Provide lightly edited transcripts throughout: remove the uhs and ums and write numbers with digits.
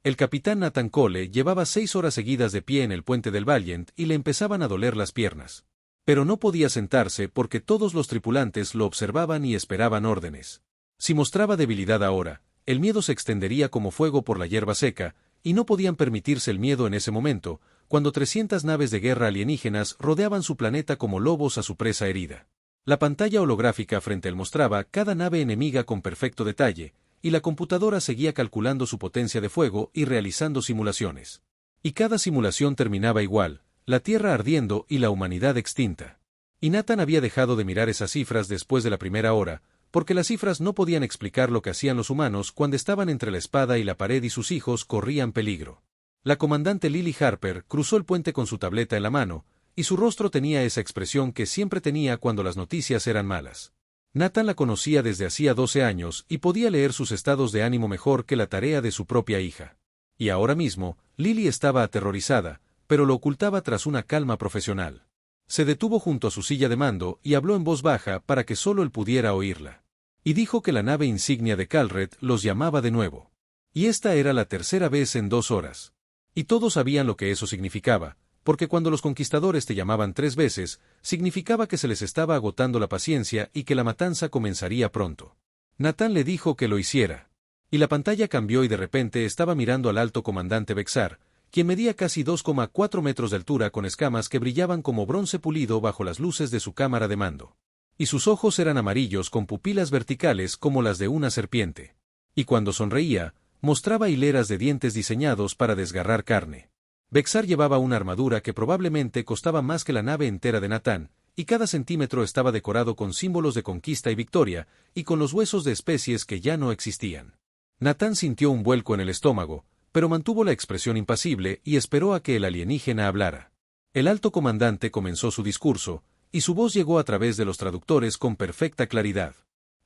El capitán Nathan Cole llevaba 6 horas seguidas de pie en el puente del Valiant y le empezaban a doler las piernas. Pero no podía sentarse porque todos los tripulantes lo observaban y esperaban órdenes. Si mostraba debilidad ahora, el miedo se extendería como fuego por la hierba seca, y no podían permitirse el miedo en ese momento, cuando 300 naves de guerra alienígenas rodeaban su planeta como lobos a su presa herida. La pantalla holográfica frente a él mostraba cada nave enemiga con perfecto detalle, y la computadora seguía calculando su potencia de fuego y realizando simulaciones. Y cada simulación terminaba igual, la Tierra ardiendo y la humanidad extinta. Y Nathan había dejado de mirar esas cifras después de la primera hora, porque las cifras no podían explicar lo que hacían los humanos cuando estaban entre la espada y la pared y sus hijos corrían peligro. La comandante Lily Harper cruzó el puente con su tableta en la mano, y su rostro tenía esa expresión que siempre tenía cuando las noticias eran malas. Nathan la conocía desde hacía 12 años y podía leer sus estados de ánimo mejor que la tarea de su propia hija. Y ahora mismo, Lily estaba aterrorizada, pero lo ocultaba tras una calma profesional. Se detuvo junto a su silla de mando y habló en voz baja para que solo él pudiera oírla. Y dijo que la nave insignia de Calred los llamaba de nuevo. Y esta era la tercera vez en 2 horas. Y todos sabían lo que eso significaba, porque cuando los conquistadores te llamaban 3 veces, significaba que se les estaba agotando la paciencia y que la matanza comenzaría pronto. Nathan le dijo que lo hiciera. Y la pantalla cambió y de repente estaba mirando al alto comandante Bexar, quien medía casi 2,4 metros de altura con escamas que brillaban como bronce pulido bajo las luces de su cámara de mando. Y sus ojos eran amarillos con pupilas verticales como las de una serpiente. Y cuando sonreía, mostraba hileras de dientes diseñados para desgarrar carne. Bexar llevaba una armadura que probablemente costaba más que la nave entera de Nathan, y cada centímetro estaba decorado con símbolos de conquista y victoria, y con los huesos de especies que ya no existían. Nathan sintió un vuelco en el estómago, pero mantuvo la expresión impasible y esperó a que el alienígena hablara. El alto comandante comenzó su discurso, y su voz llegó a través de los traductores con perfecta claridad.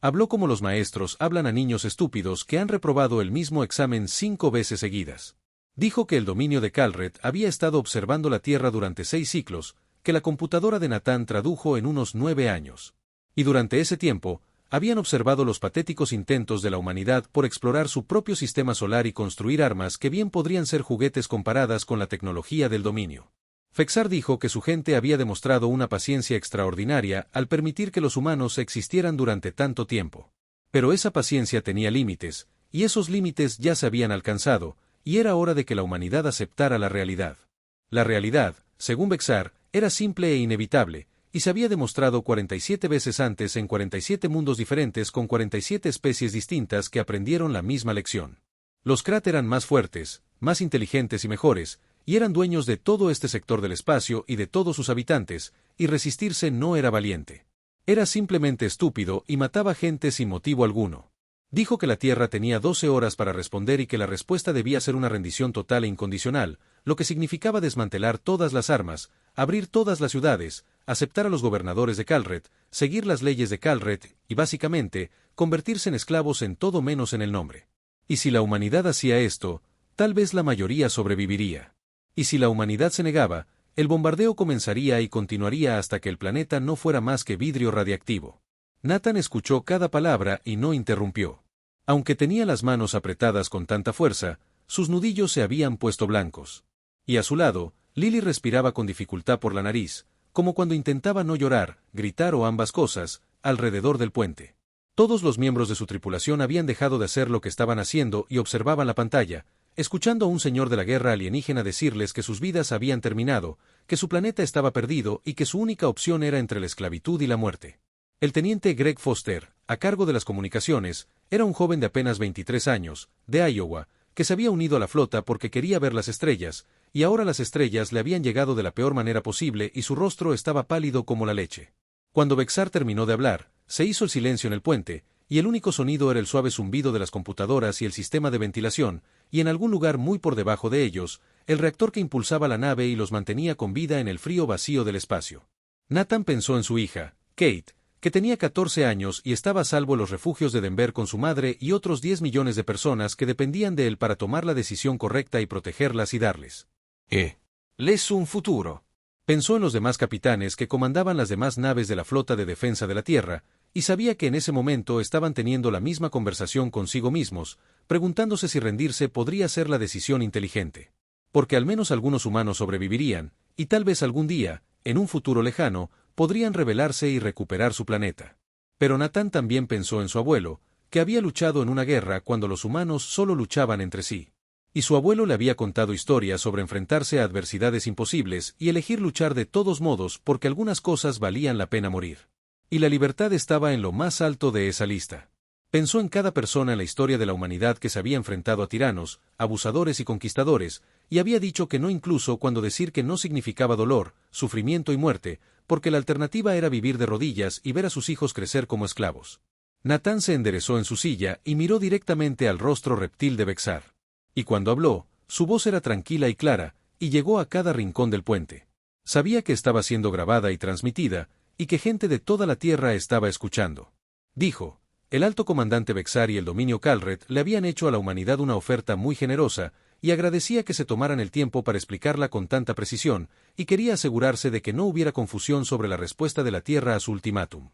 Habló como los maestros hablan a niños estúpidos que han reprobado el mismo examen 5 veces seguidas. Dijo que el dominio de Calred había estado observando la Tierra durante 6 ciclos, que la computadora de Nathan tradujo en unos 9 años. Y durante ese tiempo, habían observado los patéticos intentos de la humanidad por explorar su propio sistema solar y construir armas que bien podrían ser juguetes comparadas con la tecnología del dominio. Bexar dijo que su gente había demostrado una paciencia extraordinaria al permitir que los humanos existieran durante tanto tiempo. Pero esa paciencia tenía límites, y esos límites ya se habían alcanzado, y era hora de que la humanidad aceptara la realidad. La realidad, según Bexar, era simple e inevitable, y se había demostrado 47 veces antes en 47 mundos diferentes con 47 especies distintas que aprendieron la misma lección. Los Krat eran más fuertes, más inteligentes y mejores, y eran dueños de todo este sector del espacio y de todos sus habitantes, y resistirse no era valiente. Era simplemente estúpido y mataba gente sin motivo alguno. Dijo que la Tierra tenía 12 horas para responder y que la respuesta debía ser una rendición total e incondicional, lo que significaba desmantelar todas las armas, abrir todas las ciudades, aceptar a los gobernadores de Calred, seguir las leyes de Calred y, básicamente, convertirse en esclavos en todo menos en el nombre. Y si la humanidad hacía esto, tal vez la mayoría sobreviviría. Y si la humanidad se negaba, el bombardeo comenzaría y continuaría hasta que el planeta no fuera más que vidrio radiactivo. Nathan escuchó cada palabra y no interrumpió. Aunque tenía las manos apretadas con tanta fuerza, sus nudillos se habían puesto blancos. Y a su lado, Lily respiraba con dificultad por la nariz, como cuando intentaba no llorar, gritar o ambas cosas, alrededor del puente. Todos los miembros de su tripulación habían dejado de hacer lo que estaban haciendo y observaban la pantalla, escuchando a un señor de la guerra alienígena decirles que sus vidas habían terminado, que su planeta estaba perdido y que su única opción era entre la esclavitud y la muerte. El teniente Greg Foster, a cargo de las comunicaciones, era un joven de apenas 23 años, de Iowa, que se había unido a la flota porque quería ver las estrellas, y ahora las estrellas le habían llegado de la peor manera posible y su rostro estaba pálido como la leche. Cuando Bexar terminó de hablar, se hizo el silencio en el puente, y el único sonido era el suave zumbido de las computadoras y el sistema de ventilación, y en algún lugar muy por debajo de ellos, el reactor que impulsaba la nave y los mantenía con vida en el frío vacío del espacio. Nathan pensó en su hija, Kate, que tenía 14 años y estaba a salvo en los refugios de Denver con su madre y otros 10 millones de personas que dependían de él para tomar la decisión correcta y protegerlas y darles les un futuro. Pensó en los demás capitanes que comandaban las demás naves de la flota de defensa de la Tierra, y sabía que en ese momento estaban teniendo la misma conversación consigo mismos, preguntándose si rendirse podría ser la decisión inteligente. Porque al menos algunos humanos sobrevivirían, y tal vez algún día, en un futuro lejano, podrían rebelarse y recuperar su planeta. Pero Natán también pensó en su abuelo, que había luchado en una guerra cuando los humanos solo luchaban entre sí. Y su abuelo le había contado historias sobre enfrentarse a adversidades imposibles y elegir luchar de todos modos porque algunas cosas valían la pena morir. Y la libertad estaba en lo más alto de esa lista. Pensó en cada persona en la historia de la humanidad que se había enfrentado a tiranos, abusadores y conquistadores, y había dicho que no incluso cuando decir que no significaba dolor, sufrimiento y muerte, porque la alternativa era vivir de rodillas y ver a sus hijos crecer como esclavos. Natán se enderezó en su silla y miró directamente al rostro reptil de Bexar. Y cuando habló, su voz era tranquila y clara, y llegó a cada rincón del puente. Sabía que estaba siendo grabada y transmitida, y que gente de toda la Tierra estaba escuchando. Dijo: el alto comandante Bexar y el dominio Calret le habían hecho a la humanidad una oferta muy generosa, y agradecía que se tomaran el tiempo para explicarla con tanta precisión, y quería asegurarse de que no hubiera confusión sobre la respuesta de la Tierra a su ultimátum.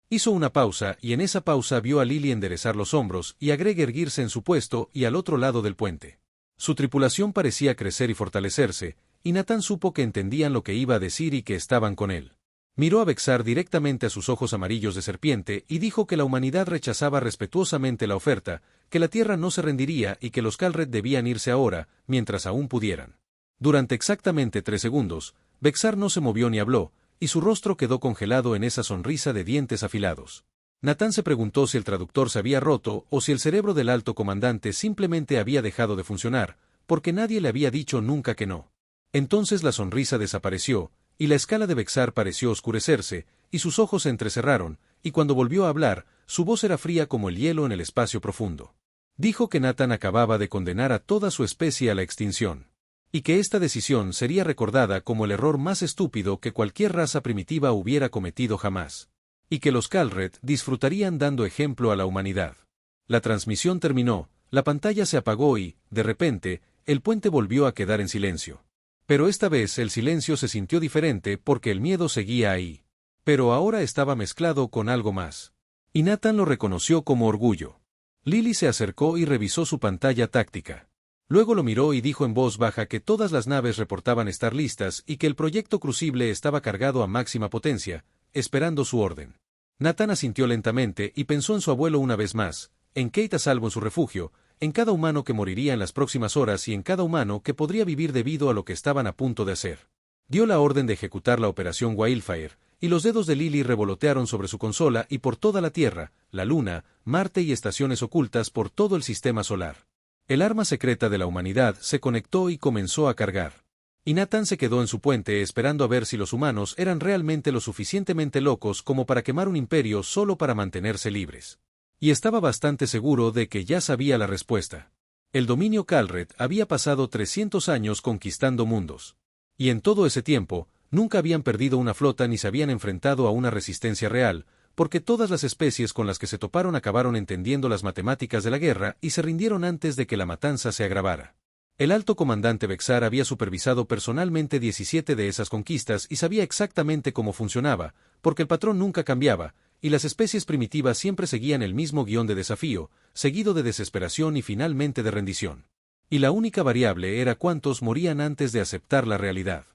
Hizo una pausa, y en esa pausa vio a Lily enderezar los hombros y a Greg erguirse en su puesto y al otro lado del puente. Su tripulación parecía crecer y fortalecerse, y Natán supo que entendían lo que iba a decir y que estaban con él. Miró a Bexar directamente a sus ojos amarillos de serpiente y dijo que la humanidad rechazaba respetuosamente la oferta, que la Tierra no se rendiría y que los Calret debían irse ahora, mientras aún pudieran. Durante exactamente 3 segundos, Bexar no se movió ni habló, y su rostro quedó congelado en esa sonrisa de dientes afilados. Natán se preguntó si el traductor se había roto o si el cerebro del alto comandante simplemente había dejado de funcionar, porque nadie le había dicho nunca que no. Entonces la sonrisa desapareció, y la escala de Bexar pareció oscurecerse, y sus ojos se entrecerraron, y cuando volvió a hablar, su voz era fría como el hielo en el espacio profundo. Dijo que Natán acababa de condenar a toda su especie a la extinción. Y que esta decisión sería recordada como el error más estúpido que cualquier raza primitiva hubiera cometido jamás. Y que los Calret disfrutarían dando ejemplo a la humanidad. La transmisión terminó, la pantalla se apagó y, de repente, el puente volvió a quedar en silencio. Pero esta vez el silencio se sintió diferente porque el miedo seguía ahí. Pero ahora estaba mezclado con algo más. Y Natán lo reconoció como orgullo. Lily se acercó y revisó su pantalla táctica. Luego lo miró y dijo en voz baja que todas las naves reportaban estar listas y que el proyecto Crucible estaba cargado a máxima potencia, esperando su orden. Natán asintió lentamente y pensó en su abuelo una vez más, en Kate a salvo en su refugio, en cada humano que moriría en las próximas horas y en cada humano que podría vivir debido a lo que estaban a punto de hacer. Dio la orden de ejecutar la operación Wildfire, y los dedos de Lily revolotearon sobre su consola y por toda la Tierra, la Luna, Marte y estaciones ocultas por todo el sistema solar. El arma secreta de la humanidad se conectó y comenzó a cargar. Y Natán se quedó en su puente esperando a ver si los humanos eran realmente lo suficientemente locos como para quemar un imperio solo para mantenerse libres. Y estaba bastante seguro de que ya sabía la respuesta. El dominio Calret había pasado 300 años conquistando mundos. Y en todo ese tiempo, nunca habían perdido una flota ni se habían enfrentado a una resistencia real, porque todas las especies con las que se toparon acabaron entendiendo las matemáticas de la guerra y se rindieron antes de que la matanza se agravara. El alto comandante Bexar había supervisado personalmente 17 de esas conquistas y sabía exactamente cómo funcionaba, porque el patrón nunca cambiaba, y las especies primitivas siempre seguían el mismo guión de desafío, seguido de desesperación y finalmente de rendición. Y la única variable era cuántos morían antes de aceptar la realidad.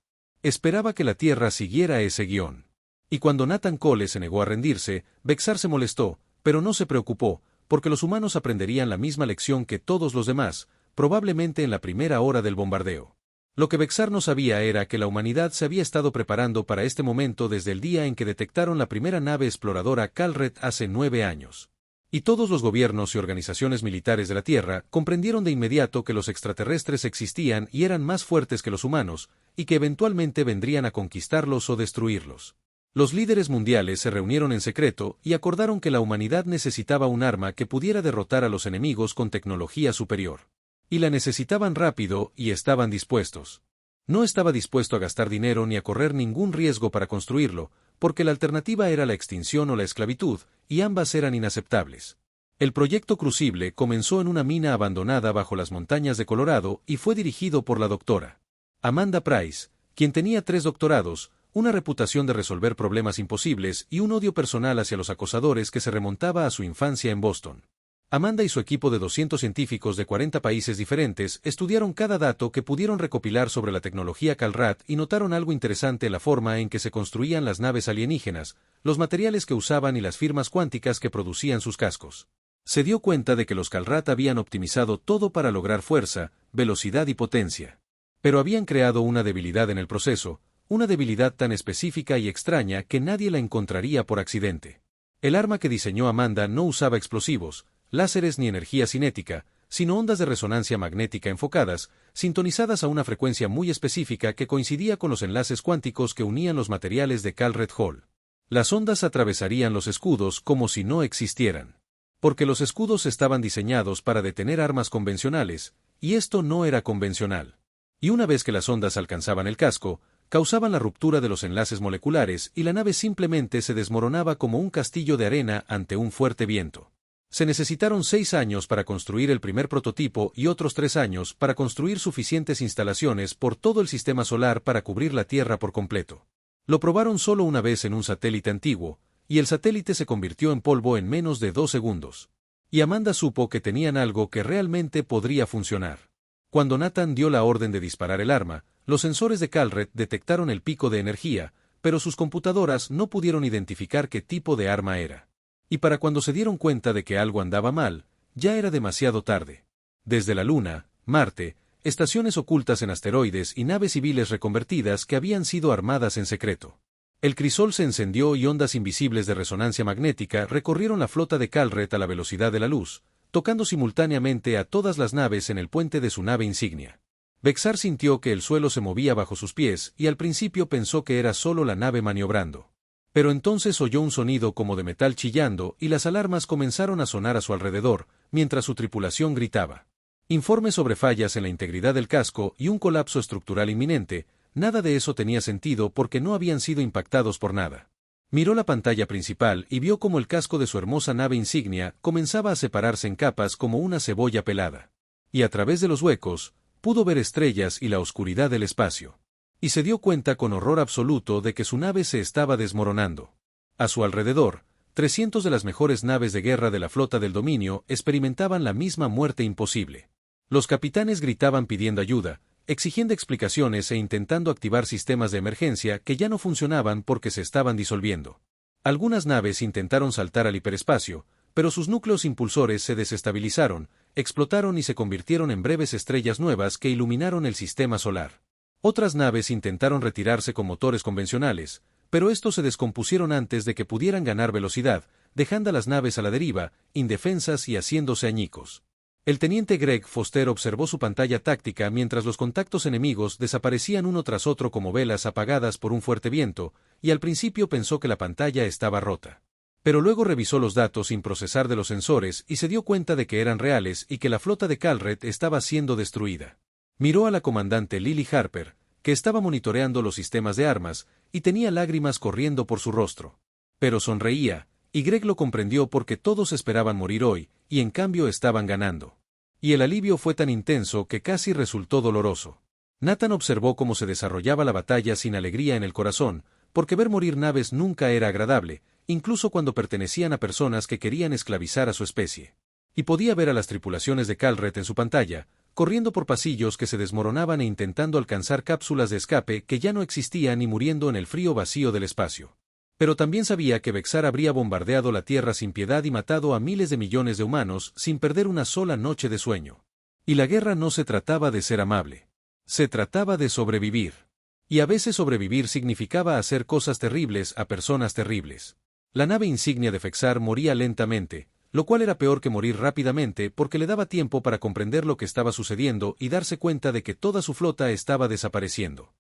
Esperaba que la Tierra siguiera ese guión. Y cuando Nathan Cole se negó a rendirse, Bexar se molestó, pero no se preocupó, porque los humanos aprenderían la misma lección que todos los demás, probablemente en la primera hora del bombardeo. Lo que Bexar no sabía era que la humanidad se había estado preparando para este momento desde el día en que detectaron la primera nave exploradora Calret hace 9 años. Y todos los gobiernos y organizaciones militares de la Tierra comprendieron de inmediato que los extraterrestres existían y eran más fuertes que los humanos, y que eventualmente vendrían a conquistarlos o destruirlos. Los líderes mundiales se reunieron en secreto y acordaron que la humanidad necesitaba un arma que pudiera derrotar a los enemigos con tecnología superior. Y la necesitaban rápido y estaban dispuestos. No estaba dispuesto a gastar dinero ni a correr ningún riesgo para construirlo, porque la alternativa era la extinción o la esclavitud, y ambas eran inaceptables. El proyecto Crucible comenzó en una mina abandonada bajo las montañas de Colorado y fue dirigido por la doctora Amanda Price, quien tenía 3 doctorados, una reputación de resolver problemas imposibles y un odio personal hacia los acosadores que se remontaba a su infancia en Boston. Amanda y su equipo de 200 científicos de 40 países diferentes estudiaron cada dato que pudieron recopilar sobre la tecnología Calrat y notaron algo interesante en la forma en que se construían las naves alienígenas, los materiales que usaban y las firmas cuánticas que producían sus cascos. Se dio cuenta de que los Calrat habían optimizado todo para lograr fuerza, velocidad y potencia. Pero habían creado una debilidad en el proceso, una debilidad tan específica y extraña que nadie la encontraría por accidente. El arma que diseñó Amanda no usaba explosivos, láseres ni energía cinética, sino ondas de resonancia magnética enfocadas, sintonizadas a una frecuencia muy específica que coincidía con los enlaces cuánticos que unían los materiales de Calret Hall. Las ondas atravesarían los escudos como si no existieran. Porque los escudos estaban diseñados para detener armas convencionales, y esto no era convencional. Y una vez que las ondas alcanzaban el casco, causaban la ruptura de los enlaces moleculares y la nave simplemente se desmoronaba como un castillo de arena ante un fuerte viento. Se necesitaron 6 años para construir el primer prototipo y otros 3 años para construir suficientes instalaciones por todo el sistema solar para cubrir la Tierra por completo. Lo probaron solo una vez en un satélite antiguo, y el satélite se convirtió en polvo en menos de 2 segundos. Y Amanda supo que tenían algo que realmente podría funcionar. Cuando Nathan dio la orden de disparar el arma, los sensores de Calret detectaron el pico de energía, pero sus computadoras no pudieron identificar qué tipo de arma era. Y para cuando se dieron cuenta de que algo andaba mal, ya era demasiado tarde. Desde la Luna, Marte, estaciones ocultas en asteroides y naves civiles reconvertidas que habían sido armadas en secreto. El crisol se encendió y ondas invisibles de resonancia magnética recorrieron la flota de Calret a la velocidad de la luz, tocando simultáneamente a todas las naves en el puente de su nave insignia. Vexar sintió que el suelo se movía bajo sus pies y al principio pensó que era solo la nave maniobrando. Pero entonces oyó un sonido como de metal chillando y las alarmas comenzaron a sonar a su alrededor, mientras su tripulación gritaba. Informes sobre fallas en la integridad del casco y un colapso estructural inminente, nada de eso tenía sentido porque no habían sido impactados por nada. Miró la pantalla principal y vio cómo el casco de su hermosa nave insignia comenzaba a separarse en capas como una cebolla pelada. Y a través de los huecos, pudo ver estrellas y la oscuridad del espacio. Y se dio cuenta con horror absoluto de que su nave se estaba desmoronando. A su alrededor, 300 de las mejores naves de guerra de la flota del dominio experimentaban la misma muerte imposible. Los capitanes gritaban pidiendo ayuda, exigiendo explicaciones e intentando activar sistemas de emergencia que ya no funcionaban porque se estaban disolviendo. Algunas naves intentaron saltar al hiperespacio, pero sus núcleos impulsores se desestabilizaron, explotaron y se convirtieron en breves estrellas nuevas que iluminaron el sistema solar. Otras naves intentaron retirarse con motores convencionales, pero estos se descompusieron antes de que pudieran ganar velocidad, dejando a las naves a la deriva, indefensas y haciéndose añicos. El teniente Greg Foster observó su pantalla táctica mientras los contactos enemigos desaparecían uno tras otro como velas apagadas por un fuerte viento, y al principio pensó que la pantalla estaba rota. Pero luego revisó los datos sin procesar de los sensores y se dio cuenta de que eran reales y que la flota de Calret estaba siendo destruida. Miró a la comandante Lily Harper, que estaba monitoreando los sistemas de armas, y tenía lágrimas corriendo por su rostro. Pero sonreía, y Greg lo comprendió porque todos esperaban morir hoy, y en cambio estaban ganando. Y el alivio fue tan intenso que casi resultó doloroso. Nathan observó cómo se desarrollaba la batalla sin alegría en el corazón, porque ver morir naves nunca era agradable, incluso cuando pertenecían a personas que querían esclavizar a su especie. Y podía ver a las tripulaciones de Calret en su pantalla, corriendo por pasillos que se desmoronaban e intentando alcanzar cápsulas de escape que ya no existían y muriendo en el frío vacío del espacio. Pero también sabía que Vexar habría bombardeado la Tierra sin piedad y matado a miles de millones de humanos sin perder una sola noche de sueño. Y la guerra no se trataba de ser amable. Se trataba de sobrevivir. Y a veces sobrevivir significaba hacer cosas terribles a personas terribles. La nave insignia de Vexar moría lentamente, lo cual era peor que morir rápidamente porque le daba tiempo para comprender lo que estaba sucediendo y darse cuenta de que toda su flota estaba desapareciendo.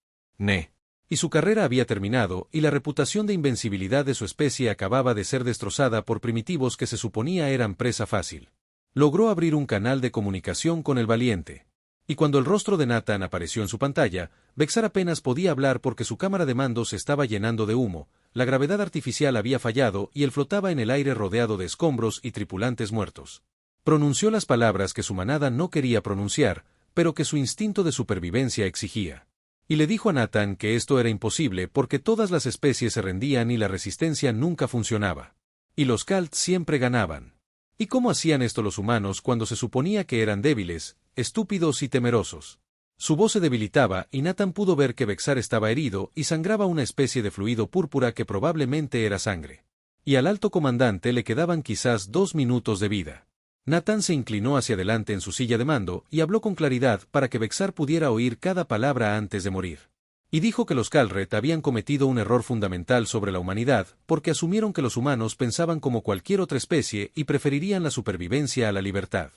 Y su carrera había terminado y la reputación de invencibilidad de su especie acababa de ser destrozada por primitivos que se suponía eran presa fácil. Logró abrir un canal de comunicación con el valiente. Y cuando el rostro de Nathan apareció en su pantalla, Vexar apenas podía hablar porque su cámara de mando se estaba llenando de humo, la gravedad artificial había fallado y él flotaba en el aire rodeado de escombros y tripulantes muertos. Pronunció las palabras que su manada no quería pronunciar, pero que su instinto de supervivencia exigía. Y le dijo a Nathan que esto era imposible porque todas las especies se rendían y la resistencia nunca funcionaba. Y los Kalt siempre ganaban. ¿Y cómo hacían esto los humanos cuando se suponía que eran débiles, estúpidos y temerosos? Su voz se debilitaba y Nathan pudo ver que Vexar estaba herido y sangraba una especie de fluido púrpura que probablemente era sangre. Y al alto comandante le quedaban quizás 2 minutos de vida. Nathan se inclinó hacia adelante en su silla de mando y habló con claridad para que Vexar pudiera oír cada palabra antes de morir. Y dijo que los Kalred habían cometido un error fundamental sobre la humanidad porque asumieron que los humanos pensaban como cualquier otra especie y preferirían la supervivencia a la libertad.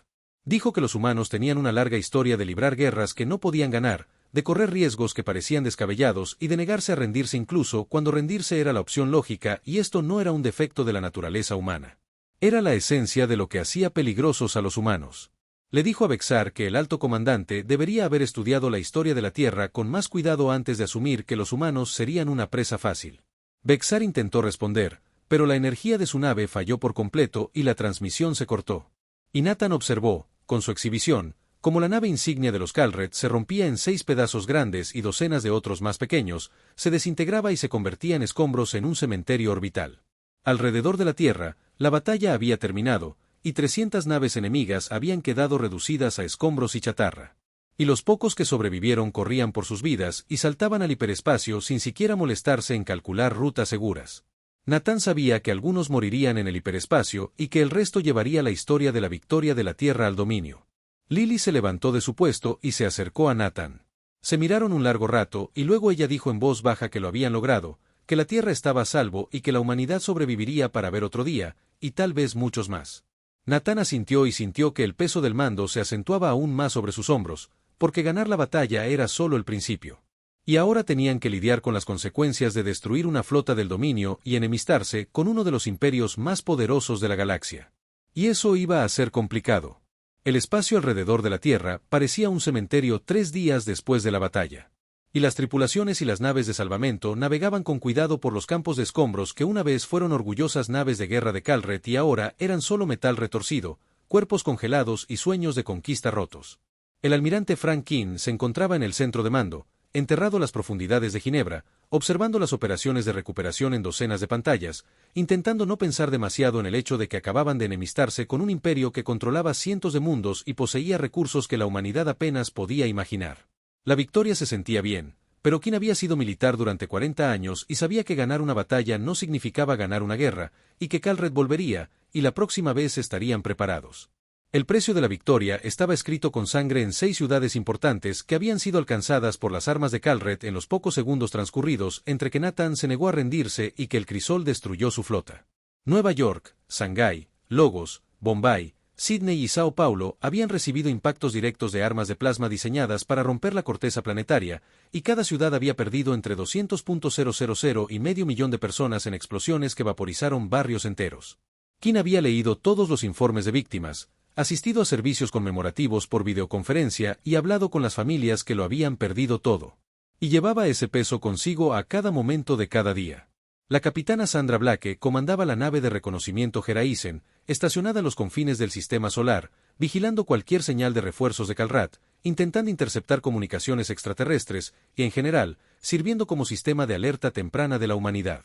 Dijo que los humanos tenían una larga historia de librar guerras que no podían ganar, de correr riesgos que parecían descabellados y de negarse a rendirse incluso cuando rendirse era la opción lógica, y esto no era un defecto de la naturaleza humana. Era la esencia de lo que hacía peligrosos a los humanos. Le dijo a Vexar que el alto comandante debería haber estudiado la historia de la Tierra con más cuidado antes de asumir que los humanos serían una presa fácil. Vexar intentó responder, pero la energía de su nave falló por completo y la transmisión se cortó. Y Nathan observó, con su exhibición, como la nave insignia de los Kalred se rompía en 6 pedazos grandes y docenas de otros más pequeños, se desintegraba y se convertía en escombros en un cementerio orbital. Alrededor de la Tierra, la batalla había terminado, y 300 naves enemigas habían quedado reducidas a escombros y chatarra. Y los pocos que sobrevivieron corrían por sus vidas y saltaban al hiperespacio sin siquiera molestarse en calcular rutas seguras. Nathan sabía que algunos morirían en el hiperespacio y que el resto llevaría la historia de la victoria de la Tierra al dominio. Lily se levantó de su puesto y se acercó a Nathan. Se miraron un largo rato y luego ella dijo en voz baja que lo habían logrado, que la Tierra estaba a salvo y que la humanidad sobreviviría para ver otro día, y tal vez muchos más. Nathan asintió y sintió que el peso del mando se acentuaba aún más sobre sus hombros, porque ganar la batalla era solo el principio. Y ahora tenían que lidiar con las consecuencias de destruir una flota del dominio y enemistarse con uno de los imperios más poderosos de la galaxia. Y eso iba a ser complicado. El espacio alrededor de la Tierra parecía un cementerio 3 días después de la batalla. Y las tripulaciones y las naves de salvamento navegaban con cuidado por los campos de escombros que una vez fueron orgullosas naves de guerra de Kalred y ahora eran solo metal retorcido, cuerpos congelados y sueños de conquista rotos. El almirante Frank King se encontraba en el centro de mando, enterrado a las profundidades de Ginebra, observando las operaciones de recuperación en docenas de pantallas, intentando no pensar demasiado en el hecho de que acababan de enemistarse con un imperio que controlaba cientos de mundos y poseía recursos que la humanidad apenas podía imaginar. La victoria se sentía bien, pero King había sido militar durante 40 años y sabía que ganar una batalla no significaba ganar una guerra, y que Kalred volvería, y la próxima vez estarían preparados. El precio de la victoria estaba escrito con sangre en 6 ciudades importantes que habían sido alcanzadas por las armas de Kalred en los pocos segundos transcurridos entre que Nathan se negó a rendirse y que el crisol destruyó su flota. Nueva York, Shanghái, Lagos, Bombay, Sydney y Sao Paulo habían recibido impactos directos de armas de plasma diseñadas para romper la corteza planetaria, y cada ciudad había perdido entre 200.000 y medio millón de personas en explosiones que vaporizaron barrios enteros. King había leído todos los informes de víctimas, asistido a servicios conmemorativos por videoconferencia y hablado con las familias que lo habían perdido todo. Y llevaba ese peso consigo a cada momento de cada día. La capitana Sandra Blake comandaba la nave de reconocimiento Geraisen, estacionada en los confines del sistema solar, vigilando cualquier señal de refuerzos de Kalrat, intentando interceptar comunicaciones extraterrestres y, en general, sirviendo como sistema de alerta temprana de la humanidad.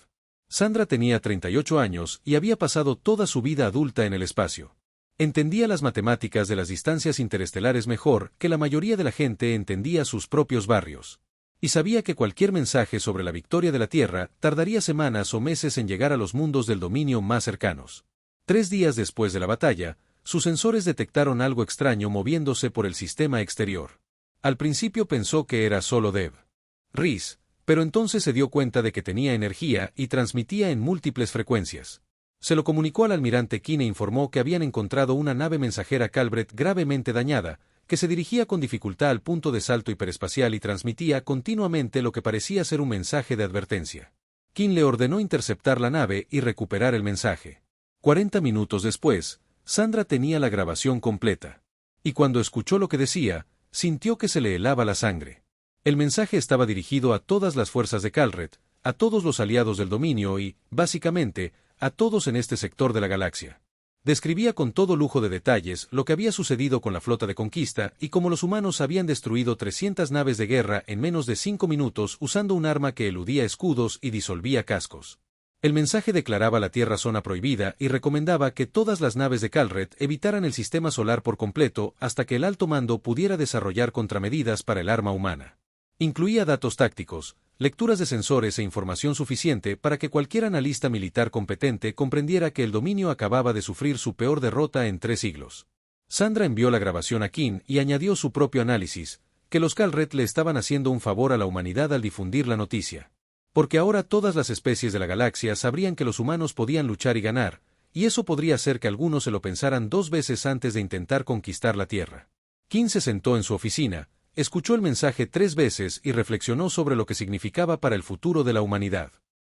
Sandra tenía 38 años y había pasado toda su vida adulta en el espacio. Entendía las matemáticas de las distancias interestelares mejor que la mayoría de la gente entendía sus propios barrios. Y sabía que cualquier mensaje sobre la victoria de la Tierra tardaría semanas o meses en llegar a los mundos del dominio más cercanos. 3 días después de la batalla, sus sensores detectaron algo extraño moviéndose por el sistema exterior. Al principio pensó que era solo Deb Reese, pero entonces se dio cuenta de que tenía energía y transmitía en múltiples frecuencias. Se lo comunicó al almirante King e informó que habían encontrado una nave mensajera Kalred gravemente dañada, que se dirigía con dificultad al punto de salto hiperespacial y transmitía continuamente lo que parecía ser un mensaje de advertencia. King le ordenó interceptar la nave y recuperar el mensaje. 40 minutos después, Sandra tenía la grabación completa. Y cuando escuchó lo que decía, sintió que se le helaba la sangre. El mensaje estaba dirigido a todas las fuerzas de Kalred, a todos los aliados del dominio y, básicamente, a todos en este sector de la galaxia. Describía con todo lujo de detalles lo que había sucedido con la flota de conquista y cómo los humanos habían destruido 300 naves de guerra en menos de 5 minutos usando un arma que eludía escudos y disolvía cascos. El mensaje declaraba la Tierra zona prohibida y recomendaba que todas las naves de Calret evitaran el sistema solar por completo hasta que el alto mando pudiera desarrollar contramedidas para el arma humana. Incluía datos tácticos, lecturas de sensores e información suficiente para que cualquier analista militar competente comprendiera que el dominio acababa de sufrir su peor derrota en 3 siglos. Sandra envió la grabación a King y añadió su propio análisis, que los Calret le estaban haciendo un favor a la humanidad al difundir la noticia. Porque ahora todas las especies de la galaxia sabrían que los humanos podían luchar y ganar, y eso podría hacer que algunos se lo pensaran 2 veces antes de intentar conquistar la Tierra. King se sentó en su oficina, escuchó el mensaje 3 veces y reflexionó sobre lo que significaba para el futuro de la humanidad.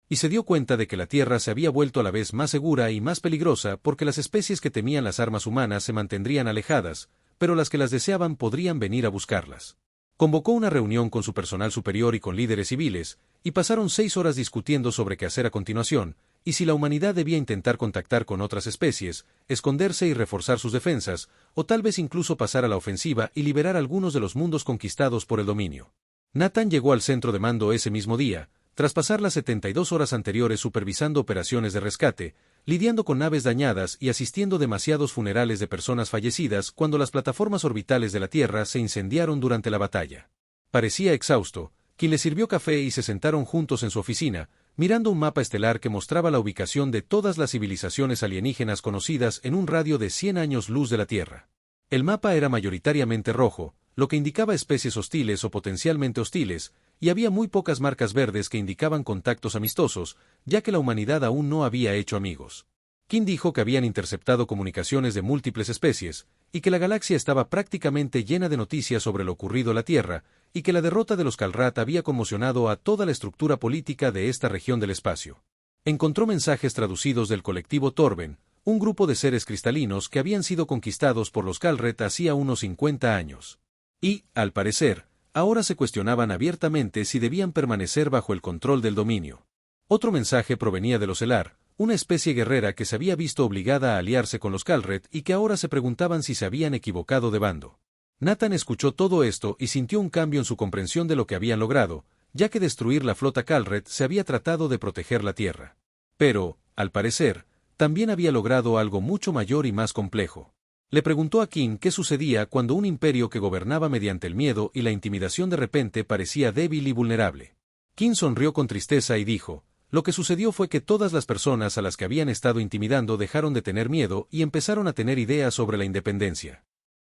Y se dio cuenta de que la Tierra se había vuelto a la vez más segura y más peligrosa porque las especies que temían las armas humanas se mantendrían alejadas, pero las que las deseaban podrían venir a buscarlas. Convocó una reunión con su personal superior y con líderes civiles, y pasaron 6 horas discutiendo sobre qué hacer a continuación, y si la humanidad debía intentar contactar con otras especies, esconderse y reforzar sus defensas, o tal vez incluso pasar a la ofensiva y liberar algunos de los mundos conquistados por el dominio. Nathan llegó al centro de mando ese mismo día, tras pasar las 72 horas anteriores supervisando operaciones de rescate, lidiando con naves dañadas y asistiendo demasiados funerales de personas fallecidas cuando las plataformas orbitales de la Tierra se incendiaron durante la batalla. Parecía exhausto, quien le sirvió café y se sentaron juntos en su oficina, mirando un mapa estelar que mostraba la ubicación de todas las civilizaciones alienígenas conocidas en un radio de 100 años luz de la Tierra. El mapa era mayoritariamente rojo, lo que indicaba especies hostiles o potencialmente hostiles, y había muy pocas marcas verdes que indicaban contactos amistosos, ya que la humanidad aún no había hecho amigos. King dijo que habían interceptado comunicaciones de múltiples especies, y que la galaxia estaba prácticamente llena de noticias sobre lo ocurrido a la Tierra, y que la derrota de los Calrat había conmocionado a toda la estructura política de esta región del espacio. Encontró mensajes traducidos del colectivo Torben, un grupo de seres cristalinos que habían sido conquistados por los Calret hacía unos 50 años. Y, al parecer, ahora se cuestionaban abiertamente si debían permanecer bajo el control del dominio. Otro mensaje provenía de los Elar, una especie guerrera que se había visto obligada a aliarse con los Calret y que ahora se preguntaban si se habían equivocado de bando. Nathan escuchó todo esto y sintió un cambio en su comprensión de lo que habían logrado, ya que destruir la flota Calret se había tratado de proteger la Tierra. Pero, al parecer, también había logrado algo mucho mayor y más complejo. Le preguntó a King qué sucedía cuando un imperio que gobernaba mediante el miedo y la intimidación de repente parecía débil y vulnerable. King sonrió con tristeza y dijo, lo que sucedió fue que todas las personas a las que habían estado intimidando dejaron de tener miedo y empezaron a tener ideas sobre la independencia.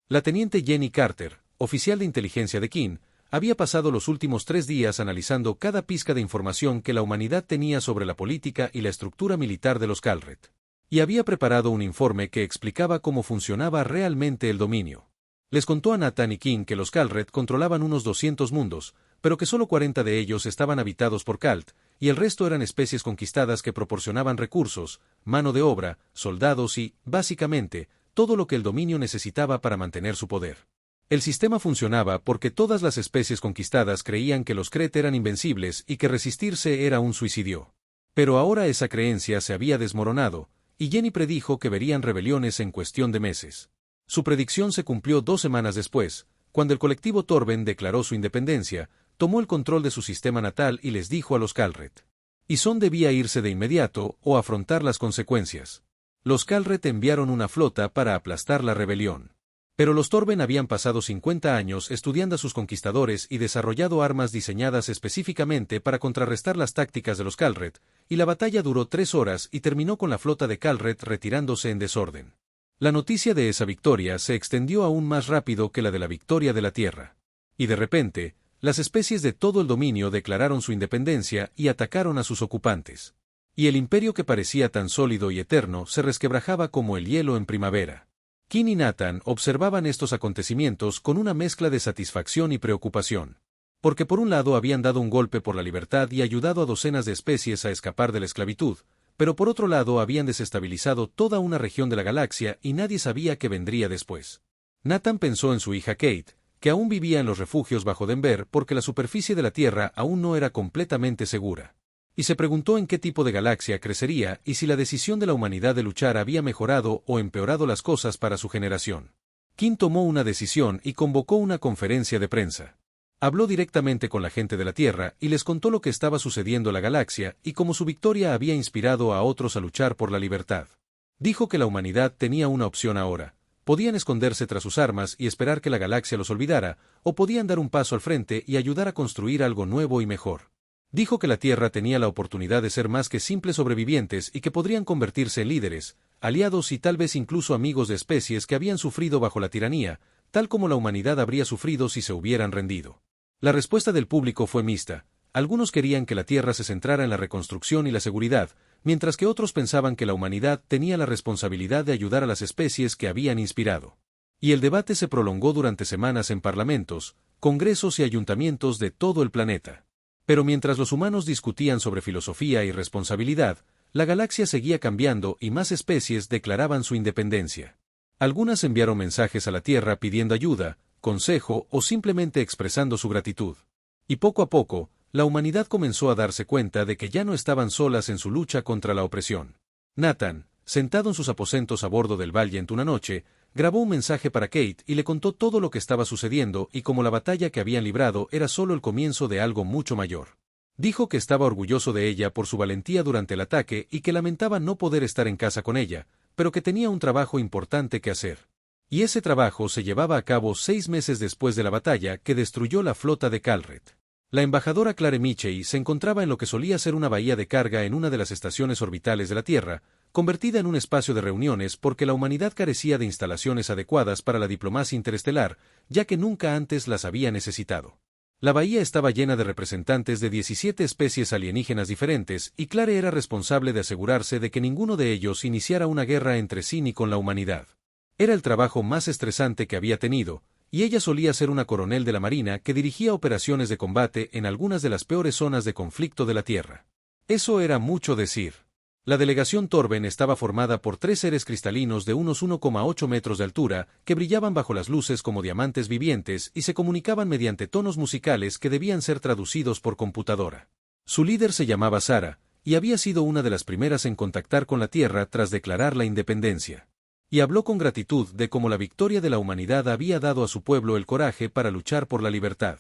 La teniente Jenny Carter, oficial de inteligencia de King, había pasado los últimos 3 días analizando cada pizca de información que la humanidad tenía sobre la política y la estructura militar de los Calret. Y había preparado un informe que explicaba cómo funcionaba realmente el dominio. Les contó a Nathan y King que los Calret controlaban unos 200 mundos, pero que solo 40 de ellos estaban habitados por Calt, y el resto eran especies conquistadas que proporcionaban recursos, mano de obra, soldados y, básicamente, todo lo que el dominio necesitaba para mantener su poder. El sistema funcionaba porque todas las especies conquistadas creían que los Kret eran invencibles y que resistirse era un suicidio. Pero ahora esa creencia se había desmoronado, y Jenny predijo que verían rebeliones en cuestión de meses. Su predicción se cumplió 2 semanas después, cuando el colectivo Torben declaró su independencia, tomó el control de su sistema natal y les dijo a los Calret. Ison debía irse de inmediato o afrontar las consecuencias. Los Calret enviaron una flota para aplastar la rebelión. Pero los Torben habían pasado 50 años estudiando a sus conquistadores y desarrollado armas diseñadas específicamente para contrarrestar las tácticas de los Calret, y la batalla duró 3 horas y terminó con la flota de Calret retirándose en desorden. La noticia de esa victoria se extendió aún más rápido que la de la victoria de la Tierra. Y de repente, las especies de todo el dominio declararon su independencia y atacaron a sus ocupantes. Y el imperio que parecía tan sólido y eterno se resquebrajaba como el hielo en primavera. King y Nathan observaban estos acontecimientos con una mezcla de satisfacción y preocupación. Porque por un lado habían dado un golpe por la libertad y ayudado a docenas de especies a escapar de la esclavitud, pero por otro lado habían desestabilizado toda una región de la galaxia y nadie sabía qué vendría después. Nathan pensó en su hija Kate, que aún vivía en los refugios bajo Denver porque la superficie de la Tierra aún no era completamente segura. y se preguntó en qué tipo de galaxia crecería y si la decisión de la humanidad de luchar había mejorado o empeorado las cosas para su generación. King tomó una decisión y convocó una conferencia de prensa. Habló directamente con la gente de la Tierra y les contó lo que estaba sucediendo en la galaxia y cómo su victoria había inspirado a otros a luchar por la libertad. Dijo que la humanidad tenía una opción ahora. Podían esconderse tras sus armas y esperar que la galaxia los olvidara, o podían dar un paso al frente y ayudar a construir algo nuevo y mejor. Dijo que la Tierra tenía la oportunidad de ser más que simples sobrevivientes y que podrían convertirse en líderes, aliados y tal vez incluso amigos de especies que habían sufrido bajo la tiranía, tal como la humanidad habría sufrido si se hubieran rendido. La respuesta del público fue mixta. Algunos querían que la Tierra se centrara en la reconstrucción y la seguridad, mientras que otros pensaban que la humanidad tenía la responsabilidad de ayudar a las especies que habían inspirado. Y el debate se prolongó durante semanas en parlamentos, congresos y ayuntamientos de todo el planeta. Pero mientras los humanos discutían sobre filosofía y responsabilidad, la galaxia seguía cambiando y más especies declaraban su independencia. Algunas enviaron mensajes a la Tierra pidiendo ayuda, consejo o simplemente expresando su gratitud. Y poco a poco, la humanidad comenzó a darse cuenta de que ya no estaban solas en su lucha contra la opresión. Nathan, sentado en sus aposentos a bordo del Valiant una noche, grabó un mensaje para Kate y le contó todo lo que estaba sucediendo y cómo la batalla que habían librado era solo el comienzo de algo mucho mayor. Dijo que estaba orgulloso de ella por su valentía durante el ataque y que lamentaba no poder estar en casa con ella, pero que tenía un trabajo importante que hacer. Y ese trabajo se llevaba a cabo 6 meses después de la batalla que destruyó la flota de Calret. La embajadora Clare Mitchell se encontraba en lo que solía ser una bahía de carga en una de las estaciones orbitales de la Tierra, convertida en un espacio de reuniones porque la humanidad carecía de instalaciones adecuadas para la diplomacia interestelar, ya que nunca antes las había necesitado. La bahía estaba llena de representantes de 17 especies alienígenas diferentes y Clare era responsable de asegurarse de que ninguno de ellos iniciara una guerra entre sí ni con la humanidad. Era el trabajo más estresante que había tenido, y ella solía ser una coronel de la Marina que dirigía operaciones de combate en algunas de las peores zonas de conflicto de la Tierra. Eso era mucho decir. La delegación Torben estaba formada por 3 seres cristalinos de unos 1,8 metros de altura que brillaban bajo las luces como diamantes vivientes y se comunicaban mediante tonos musicales que debían ser traducidos por computadora. Su líder se llamaba Sara, y había sido una de las primeras en contactar con la Tierra tras declarar la independencia. Y habló con gratitud de cómo la victoria de la humanidad había dado a su pueblo el coraje para luchar por la libertad.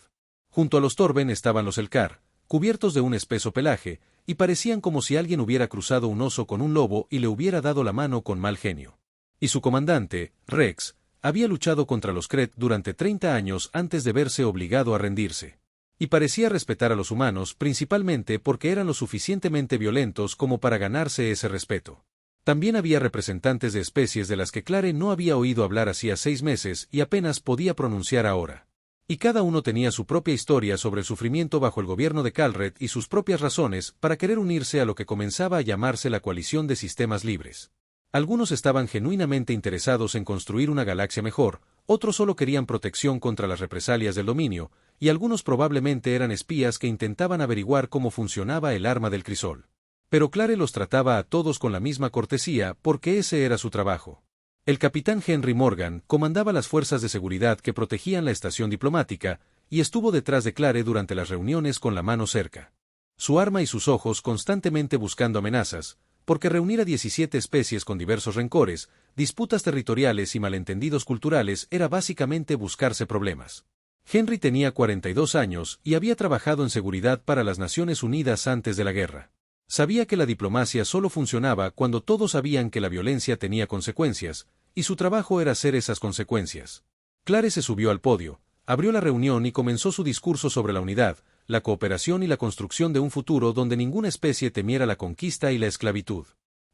Junto a los Torben estaban los Elcar, cubiertos de un espeso pelaje, y parecían como si alguien hubiera cruzado un oso con un lobo y le hubiera dado la mano con mal genio. Y su comandante, Rex, había luchado contra los Kret durante 30 años antes de verse obligado a rendirse. Y parecía respetar a los humanos principalmente porque eran lo suficientemente violentos como para ganarse ese respeto. También había representantes de especies de las que Clare no había oído hablar hacía 6 meses y apenas podía pronunciar ahora. Y cada uno tenía su propia historia sobre el sufrimiento bajo el gobierno de Calret y sus propias razones para querer unirse a lo que comenzaba a llamarse la coalición de sistemas libres. Algunos estaban genuinamente interesados en construir una galaxia mejor, otros solo querían protección contra las represalias del dominio, y algunos probablemente eran espías que intentaban averiguar cómo funcionaba el arma del crisol. Pero Clare los trataba a todos con la misma cortesía porque ese era su trabajo. El capitán Henry Morgan comandaba las fuerzas de seguridad que protegían la estación diplomática, y estuvo detrás de Clare durante las reuniones con la mano cerca. Su arma y sus ojos constantemente buscando amenazas, porque reunir a 17 especies con diversos rencores, disputas territoriales y malentendidos culturales era básicamente buscarse problemas. Henry tenía 42 años y había trabajado en seguridad para las Naciones Unidas antes de la guerra. Sabía que la diplomacia solo funcionaba cuando todos sabían que la violencia tenía consecuencias, y su trabajo era hacer esas consecuencias. Clare se subió al podio, abrió la reunión y comenzó su discurso sobre la unidad, la cooperación y la construcción de un futuro donde ninguna especie temiera la conquista y la esclavitud.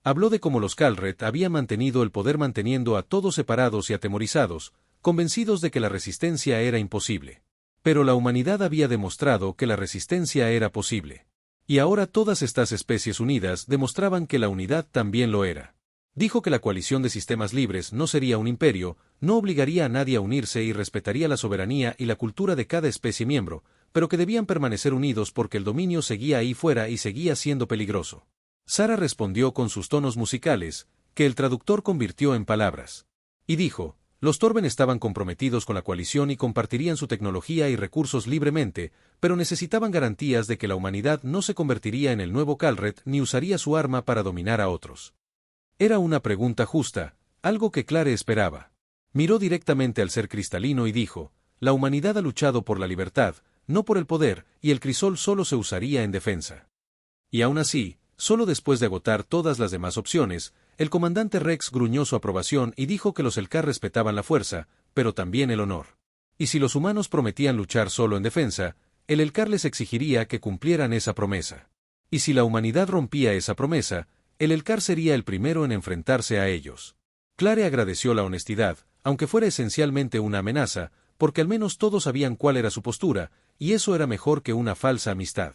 Habló de cómo los Calret habían mantenido el poder manteniendo a todos separados y atemorizados, convencidos de que la resistencia era imposible. Pero la humanidad había demostrado que la resistencia era posible. Y ahora todas estas especies unidas demostraban que la unidad también lo era. Dijo que la coalición de sistemas libres no sería un imperio, no obligaría a nadie a unirse y respetaría la soberanía y la cultura de cada especie miembro, pero que debían permanecer unidos porque el dominio seguía ahí fuera y seguía siendo peligroso. Sara respondió con sus tonos musicales, que el traductor convirtió en palabras. Y dijo, Los Torben estaban comprometidos con la coalición y compartirían su tecnología y recursos libremente, pero necesitaban garantías de que la humanidad no se convertiría en el nuevo Kalreth ni usaría su arma para dominar a otros. Era una pregunta justa, algo que Clare esperaba. Miró directamente al ser cristalino y dijo, la humanidad ha luchado por la libertad, no por el poder, y el crisol solo se usaría en defensa. Y aún así, solo después de agotar todas las demás opciones, el comandante Rex gruñó su aprobación y dijo que los Elcar respetaban la fuerza, pero también el honor. Y si los humanos prometían luchar solo en defensa, el Elcar les exigiría que cumplieran esa promesa. Y si la humanidad rompía esa promesa, el Elcar sería el primero en enfrentarse a ellos. Clare agradeció la honestidad, aunque fuera esencialmente una amenaza, porque al menos todos sabían cuál era su postura, y eso era mejor que una falsa amistad.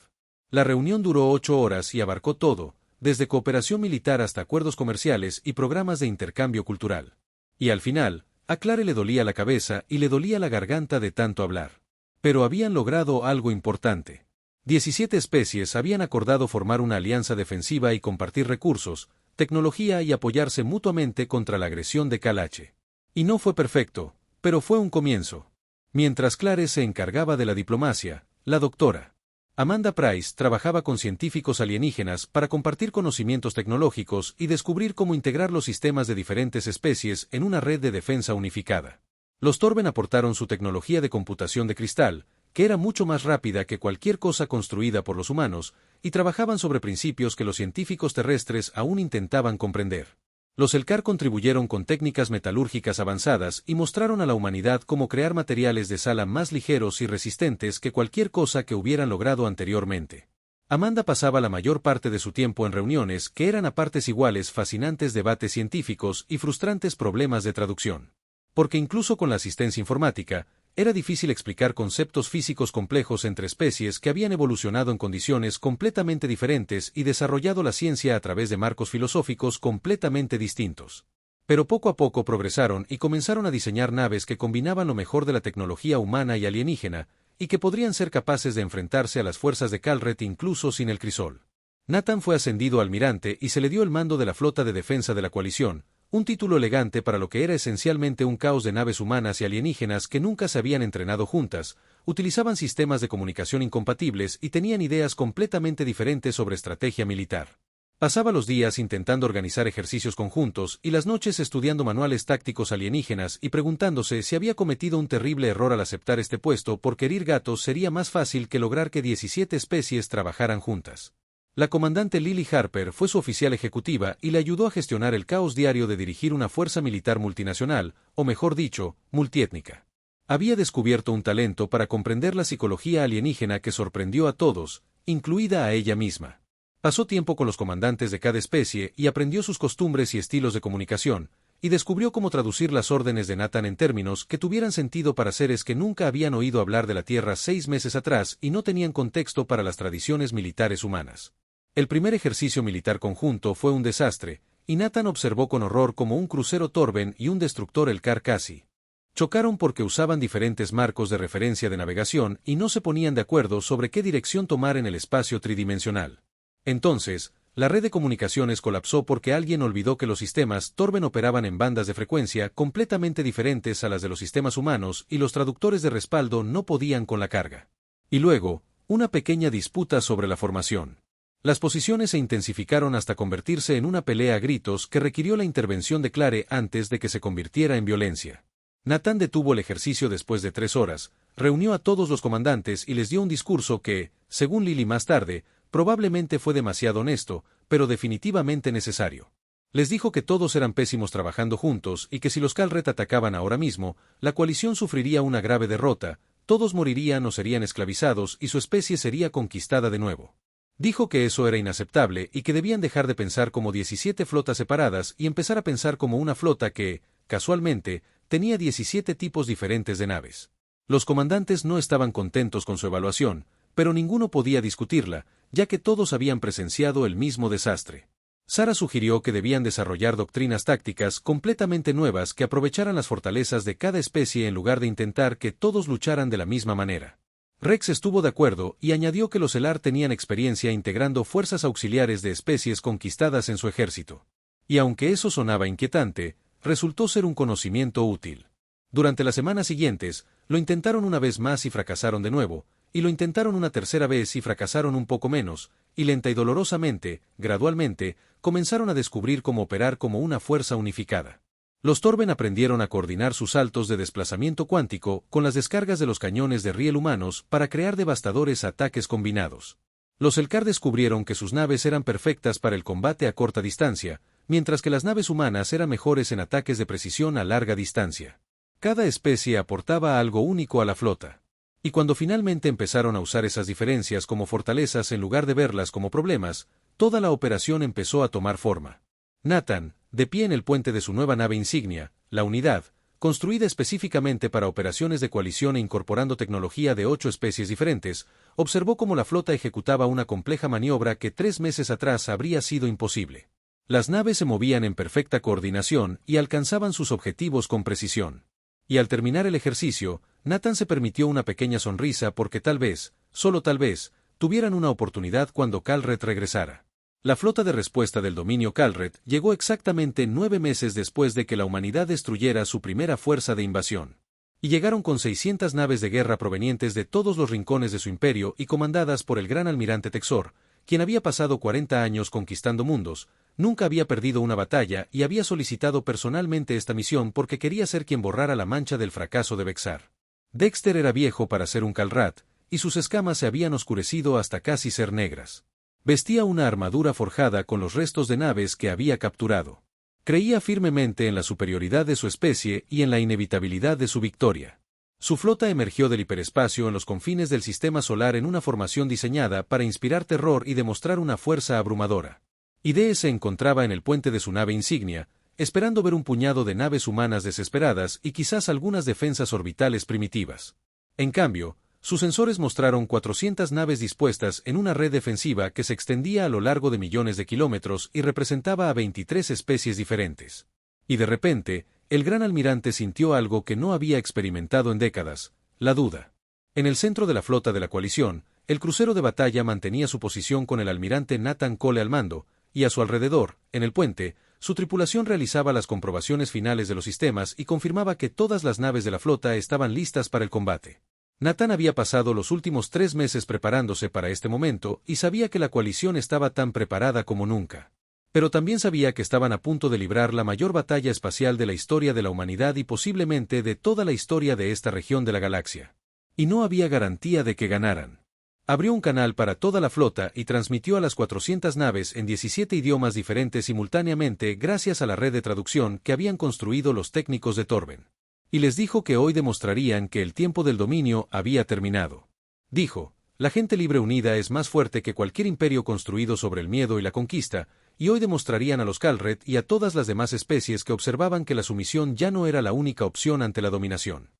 La reunión duró 8 horas y abarcó todo, desde cooperación militar hasta acuerdos comerciales y programas de intercambio cultural. Y al final, a Clare le dolía la cabeza y le dolía la garganta de tanto hablar. Pero habían logrado algo importante. 17 especies habían acordado formar una alianza defensiva y compartir recursos, tecnología y apoyarse mutuamente contra la agresión de Kalache. Y no fue perfecto, pero fue un comienzo. Mientras Clare se encargaba de la diplomacia, la doctora Amanda Price trabajaba con científicos alienígenas para compartir conocimientos tecnológicos y descubrir cómo integrar los sistemas de diferentes especies en una red de defensa unificada. Los Torben aportaron su tecnología de computación de cristal, que era mucho más rápida que cualquier cosa construida por los humanos, y trabajaban sobre principios que los científicos terrestres aún intentaban comprender. Los Elcar contribuyeron con técnicas metalúrgicas avanzadas y mostraron a la humanidad cómo crear materiales de sala más ligeros y resistentes que cualquier cosa que hubieran logrado anteriormente. Amanda pasaba la mayor parte de su tiempo en reuniones que eran a partes iguales fascinantes debates científicos y frustrantes problemas de traducción. Porque incluso con la asistencia informática, era difícil explicar conceptos físicos complejos entre especies que habían evolucionado en condiciones completamente diferentes y desarrollado la ciencia a través de marcos filosóficos completamente distintos. Pero poco a poco progresaron y comenzaron a diseñar naves que combinaban lo mejor de la tecnología humana y alienígena, y que podrían ser capaces de enfrentarse a las fuerzas de Kalreth incluso sin el crisol. Nathan fue ascendido a almirante y se le dio el mando de la flota de defensa de la coalición, un título elegante para lo que era esencialmente un caos de naves humanas y alienígenas que nunca se habían entrenado juntas, utilizaban sistemas de comunicación incompatibles y tenían ideas completamente diferentes sobre estrategia militar. Pasaba los días intentando organizar ejercicios conjuntos y las noches estudiando manuales tácticos alienígenas y preguntándose si había cometido un terrible error al aceptar este puesto porque herir gatos sería más fácil que lograr que 17 especies trabajaran juntas. La comandante Lily Harper fue su oficial ejecutiva y le ayudó a gestionar el caos diario de dirigir una fuerza militar multinacional, o mejor dicho, multiétnica. Había descubierto un talento para comprender la psicología alienígena que sorprendió a todos, incluida a ella misma. Pasó tiempo con los comandantes de cada especie y aprendió sus costumbres y estilos de comunicación, y descubrió cómo traducir las órdenes de Nathan en términos que tuvieran sentido para seres que nunca habían oído hablar de la Tierra 6 meses atrás y no tenían contexto para las tradiciones militares humanas. El primer ejercicio militar conjunto fue un desastre, y Nathan observó con horror cómo un crucero Torben y un destructor Elcar casi chocaron porque usaban diferentes marcos de referencia de navegación y no se ponían de acuerdo sobre qué dirección tomar en el espacio tridimensional. Entonces, la red de comunicaciones colapsó porque alguien olvidó que los sistemas Torben operaban en bandas de frecuencia completamente diferentes a las de los sistemas humanos y los traductores de respaldo no podían con la carga. Y luego, una pequeña disputa sobre la formación. Las posiciones se intensificaron hasta convertirse en una pelea a gritos que requirió la intervención de Clare antes de que se convirtiera en violencia. Nathan detuvo el ejercicio después de 3 horas, reunió a todos los comandantes y les dio un discurso que, según Lily más tarde, probablemente fue demasiado honesto, pero definitivamente necesario. Les dijo que todos eran pésimos trabajando juntos y que si los Kalreth atacaban ahora mismo, la coalición sufriría una grave derrota, todos morirían o serían esclavizados y su especie sería conquistada de nuevo. Dijo que eso era inaceptable y que debían dejar de pensar como 17 flotas separadas y empezar a pensar como una flota que, casualmente, tenía 17 tipos diferentes de naves. Los comandantes no estaban contentos con su evaluación, pero ninguno podía discutirla, ya que todos habían presenciado el mismo desastre. Sara sugirió que debían desarrollar doctrinas tácticas completamente nuevas que aprovecharan las fortalezas de cada especie en lugar de intentar que todos lucharan de la misma manera. Rex estuvo de acuerdo y añadió que los Elar tenían experiencia integrando fuerzas auxiliares de especies conquistadas en su ejército. Y aunque eso sonaba inquietante, resultó ser un conocimiento útil. Durante las semanas siguientes, lo intentaron una vez más y fracasaron de nuevo, y lo intentaron una tercera vez y fracasaron un poco menos, y lenta y dolorosamente, gradualmente, comenzaron a descubrir cómo operar como una fuerza unificada. Los Torben aprendieron a coordinar sus saltos de desplazamiento cuántico con las descargas de los cañones de riel humanos para crear devastadores ataques combinados. Los Elcar descubrieron que sus naves eran perfectas para el combate a corta distancia, mientras que las naves humanas eran mejores en ataques de precisión a larga distancia. Cada especie aportaba algo único a la flota. Y cuando finalmente empezaron a usar esas diferencias como fortalezas en lugar de verlas como problemas, toda la operación empezó a tomar forma. Nathan, de pie en el puente de su nueva nave insignia, la Unidad, construida específicamente para operaciones de coalición e incorporando tecnología de 8 especies diferentes, observó cómo la flota ejecutaba una compleja maniobra que 3 meses atrás habría sido imposible. Las naves se movían en perfecta coordinación y alcanzaban sus objetivos con precisión. Y al terminar el ejercicio, Nathan se permitió una pequeña sonrisa porque tal vez, solo tal vez, tuvieran una oportunidad cuando Kalreth regresara. La flota de respuesta del dominio Kalreth llegó exactamente 9 meses después de que la humanidad destruyera su primera fuerza de invasión. Y llegaron con 600 naves de guerra provenientes de todos los rincones de su imperio y comandadas por el gran almirante Texor, quien había pasado 40 años conquistando mundos, nunca había perdido una batalla y había solicitado personalmente esta misión porque quería ser quien borrara la mancha del fracaso de Vexar. Dexter era viejo para ser un Kalrat, y sus escamas se habían oscurecido hasta casi ser negras. Vestía una armadura forjada con los restos de naves que había capturado. Creía firmemente en la superioridad de su especie y en la inevitabilidad de su victoria. Su flota emergió del hiperespacio en los confines del sistema solar en una formación diseñada para inspirar terror y demostrar una fuerza abrumadora. Idee se encontraba en el puente de su nave insignia, esperando ver un puñado de naves humanas desesperadas y quizás algunas defensas orbitales primitivas. En cambio, sus sensores mostraron 400 naves dispuestas en una red defensiva que se extendía a lo largo de millones de kilómetros y representaba a 23 especies diferentes. Y de repente, el gran almirante sintió algo que no había experimentado en décadas: la duda. En el centro de la flota de la coalición, el crucero de batalla mantenía su posición con el almirante Nathan Cole al mando, y a su alrededor, en el puente, su tripulación realizaba las comprobaciones finales de los sistemas y confirmaba que todas las naves de la flota estaban listas para el combate. Nathan había pasado los últimos 3 meses preparándose para este momento y sabía que la coalición estaba tan preparada como nunca. Pero también sabía que estaban a punto de librar la mayor batalla espacial de la historia de la humanidad y posiblemente de toda la historia de esta región de la galaxia. Y no había garantía de que ganaran. Abrió un canal para toda la flota y transmitió a las 400 naves en 17 idiomas diferentes simultáneamente gracias a la red de traducción que habían construido los técnicos de Torben. Y les dijo que hoy demostrarían que el tiempo del dominio había terminado. Dijo: la gente libre unida es más fuerte que cualquier imperio construido sobre el miedo y la conquista, y hoy demostrarían a los Kalreth y a todas las demás especies que observaban que la sumisión ya no era la única opción ante la dominación.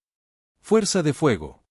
Fuerza de fuego.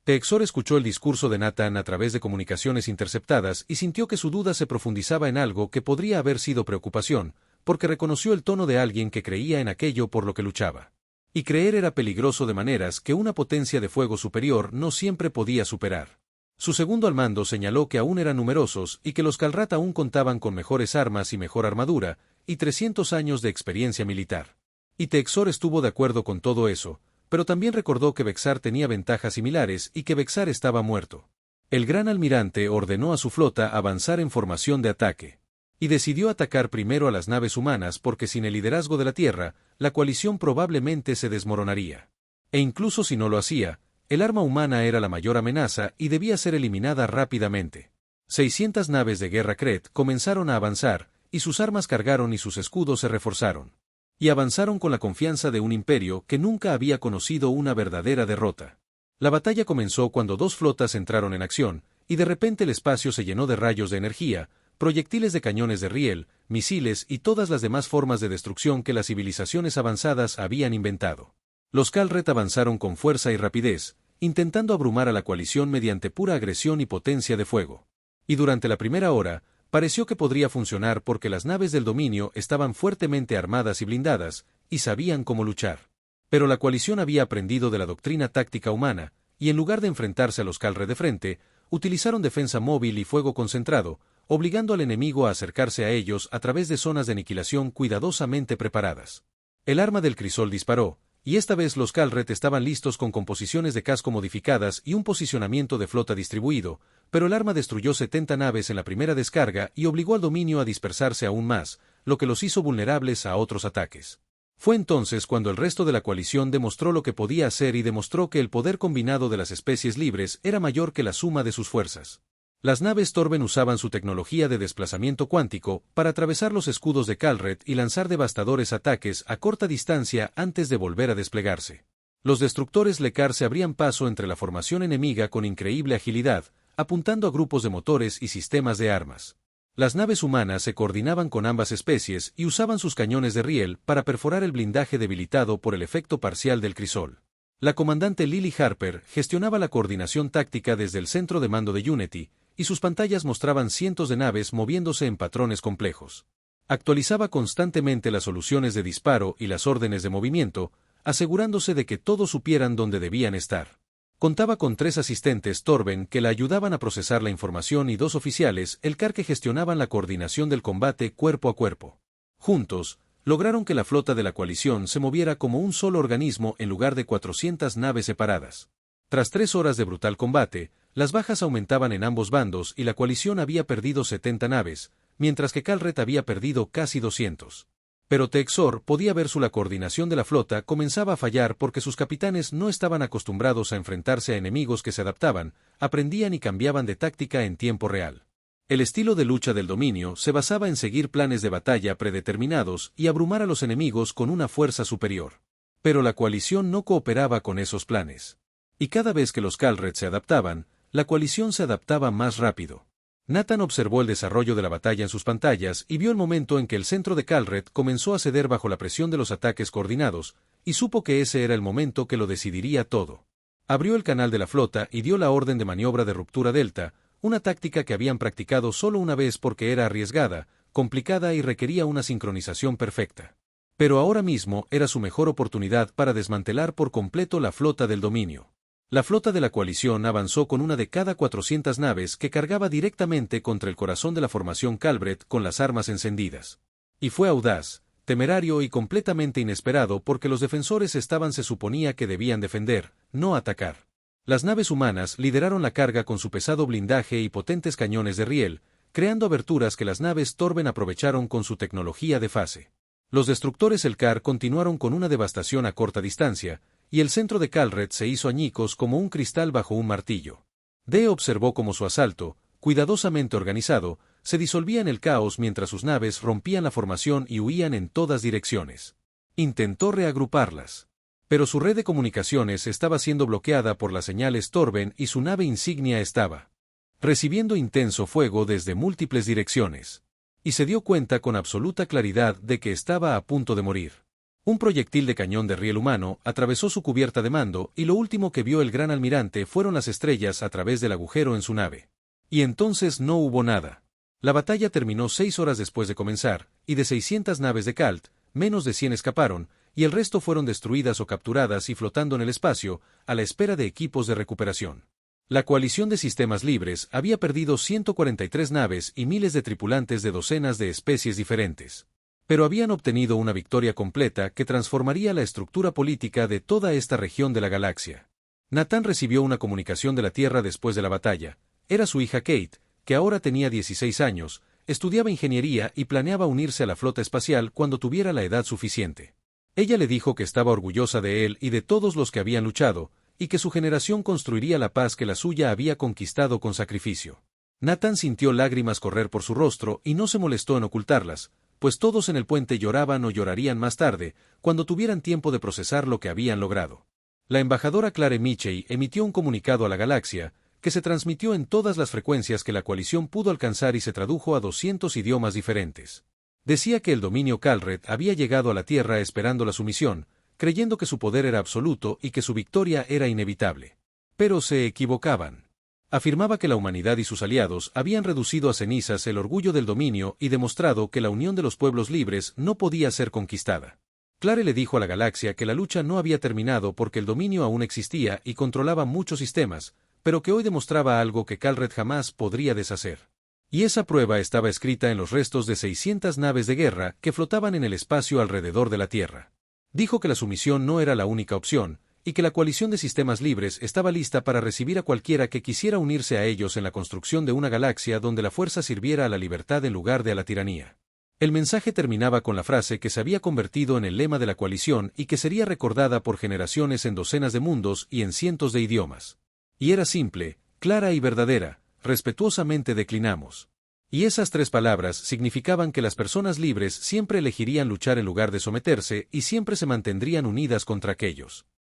Texor escuchó el discurso de Nathan a través de comunicaciones interceptadas y sintió que su duda se profundizaba en algo que podría haber sido preocupación, porque reconoció el tono de alguien que creía en aquello por lo que luchaba. Y creer era peligroso de maneras que una potencia de fuego superior no siempre podía superar. Su segundo al mando señaló que aún eran numerosos y que los Kalrat aún contaban con mejores armas y mejor armadura, y 300 años de experiencia militar. Y Texor estuvo de acuerdo con todo eso, pero también recordó que Vexar tenía ventajas similares y que Vexar estaba muerto. El gran almirante ordenó a su flota avanzar en formación de ataque. Y decidió atacar primero a las naves humanas porque sin el liderazgo de la Tierra, la coalición probablemente se desmoronaría. E incluso si no lo hacía, el arma humana era la mayor amenaza y debía ser eliminada rápidamente. 600 naves de guerra Kret comenzaron a avanzar, y sus armas cargaron y sus escudos se reforzaron. Y avanzaron con la confianza de un imperio que nunca había conocido una verdadera derrota. La batalla comenzó cuando 2 flotas entraron en acción, y de repente el espacio se llenó de rayos de energía, proyectiles de cañones de riel, misiles y todas las demás formas de destrucción que las civilizaciones avanzadas habían inventado. Los Kalreth avanzaron con fuerza y rapidez, intentando abrumar a la coalición mediante pura agresión y potencia de fuego. Y durante la primera hora, pareció que podría funcionar porque las naves del dominio estaban fuertemente armadas y blindadas, y sabían cómo luchar. Pero la coalición había aprendido de la doctrina táctica humana, y en lugar de enfrentarse a los Kalreth de frente, utilizaron defensa móvil y fuego concentrado, obligando al enemigo a acercarse a ellos a través de zonas de aniquilación cuidadosamente preparadas. El arma del crisol disparó, Y esta vez los Calret estaban listos con composiciones de casco modificadas y un posicionamiento de flota distribuido, pero el arma destruyó 70 naves en la primera descarga y obligó al dominio a dispersarse aún más, lo que los hizo vulnerables a otros ataques. Fue entonces cuando el resto de la coalición demostró lo que podía hacer y demostró que el poder combinado de las especies libres era mayor que la suma de sus fuerzas. Las naves Torben usaban su tecnología de desplazamiento cuántico para atravesar los escudos de Calret y lanzar devastadores ataques a corta distancia antes de volver a desplegarse. Los destructores Lekar se abrían paso entre la formación enemiga con increíble agilidad, apuntando a grupos de motores y sistemas de armas. Las naves humanas se coordinaban con ambas especies y usaban sus cañones de riel para perforar el blindaje debilitado por el efecto parcial del crisol. La comandante Lily Harper gestionaba la coordinación táctica desde el centro de mando de Unity, y sus pantallas mostraban cientos de naves moviéndose en patrones complejos. Actualizaba constantemente las soluciones de disparo y las órdenes de movimiento, asegurándose de que todos supieran dónde debían estar. Contaba con 3 asistentes Torben que la ayudaban a procesar la información y 2 oficiales Elcar que gestionaban la coordinación del combate cuerpo a cuerpo. Juntos, lograron que la flota de la coalición se moviera como un solo organismo en lugar de 400 naves separadas. Tras 3 horas de brutal combate, las bajas aumentaban en ambos bandos y la coalición había perdido 70 naves, mientras que Calret había perdido casi 200. Pero Texor podía ver la coordinación de la flota comenzaba a fallar porque sus capitanes no estaban acostumbrados a enfrentarse a enemigos que se adaptaban, aprendían y cambiaban de táctica en tiempo real. El estilo de lucha del dominio se basaba en seguir planes de batalla predeterminados y abrumar a los enemigos con una fuerza superior. Pero la coalición no cooperaba con esos planes. Y cada vez que los Calret se adaptaban, la coalición se adaptaba más rápido. Nathan observó el desarrollo de la batalla en sus pantallas y vio el momento en que el centro de Calret comenzó a ceder bajo la presión de los ataques coordinados, y supo que ese era el momento que lo decidiría todo. Abrió el canal de la flota y dio la orden de maniobra de ruptura delta, una táctica que habían practicado solo una vez porque era arriesgada, complicada y requería una sincronización perfecta. Pero ahora mismo era su mejor oportunidad para desmantelar por completo la flota del dominio. La flota de la coalición avanzó con una de cada 400 naves que cargaba directamente contra el corazón de la formación Calbret con las armas encendidas. Y fue audaz, temerario y completamente inesperado porque los defensores se suponía que debían defender, no atacar. Las naves humanas lideraron la carga con su pesado blindaje y potentes cañones de riel, creando aberturas que las naves Torben aprovecharon con su tecnología de fase. Los destructores Elcar continuaron con una devastación a corta distancia, y el centro de Calret se hizo añicos como un cristal bajo un martillo. Dee observó cómo su asalto, cuidadosamente organizado, se disolvía en el caos mientras sus naves rompían la formación y huían en todas direcciones. Intentó reagruparlas. Pero su red de comunicaciones estaba siendo bloqueada por las señales Torben y su nave insignia estaba recibiendo intenso fuego desde múltiples direcciones. Y se dio cuenta con absoluta claridad de que estaba a punto de morir. Un proyectil de cañón de riel humano atravesó su cubierta de mando y lo último que vio el gran almirante fueron las estrellas a través del agujero en su nave. Y entonces no hubo nada. La batalla terminó 6 horas después de comenzar, y de 600 naves de Calt, menos de 100 escaparon, y el resto fueron destruidas o capturadas y flotando en el espacio, a la espera de equipos de recuperación. La coalición de sistemas libres había perdido 143 naves y miles de tripulantes de docenas de especies diferentes. Pero habían obtenido una victoria completa que transformaría la estructura política de toda esta región de la galaxia. Nathan recibió una comunicación de la Tierra después de la batalla. Era su hija Kate, que ahora tenía 16 años, estudiaba ingeniería y planeaba unirse a la flota espacial cuando tuviera la edad suficiente. Ella le dijo que estaba orgullosa de él y de todos los que habían luchado, y que su generación construiría la paz que la suya había conquistado con sacrificio. Nathan sintió lágrimas correr por su rostro y no se molestó en ocultarlas, pues todos en el puente lloraban o llorarían más tarde, cuando tuvieran tiempo de procesar lo que habían logrado. La embajadora Clare Mitchell emitió un comunicado a la galaxia, que se transmitió en todas las frecuencias que la coalición pudo alcanzar y se tradujo a 200 idiomas diferentes. Decía que el dominio Calret había llegado a la Tierra esperando la sumisión, creyendo que su poder era absoluto y que su victoria era inevitable. Pero se equivocaban. Afirmaba que la humanidad y sus aliados habían reducido a cenizas el orgullo del dominio y demostrado que la unión de los pueblos libres no podía ser conquistada. Clare le dijo a la galaxia que la lucha no había terminado porque el dominio aún existía y controlaba muchos sistemas, pero que hoy demostraba algo que Calret jamás podría deshacer. Y esa prueba estaba escrita en los restos de 600 naves de guerra que flotaban en el espacio alrededor de la Tierra. Dijo que la sumisión no era la única opción, y que la coalición de sistemas libres estaba lista para recibir a cualquiera que quisiera unirse a ellos en la construcción de una galaxia donde la fuerza sirviera a la libertad en lugar de a la tiranía. El mensaje terminaba con la frase que se había convertido en el lema de la coalición y que sería recordada por generaciones en docenas de mundos y en cientos de idiomas. Y era simple, clara y verdadera: respetuosamente declinamos. Y esas 3 palabras significaban que las personas libres siempre elegirían luchar en lugar de someterse y siempre se mantendrían unidas contra aquellos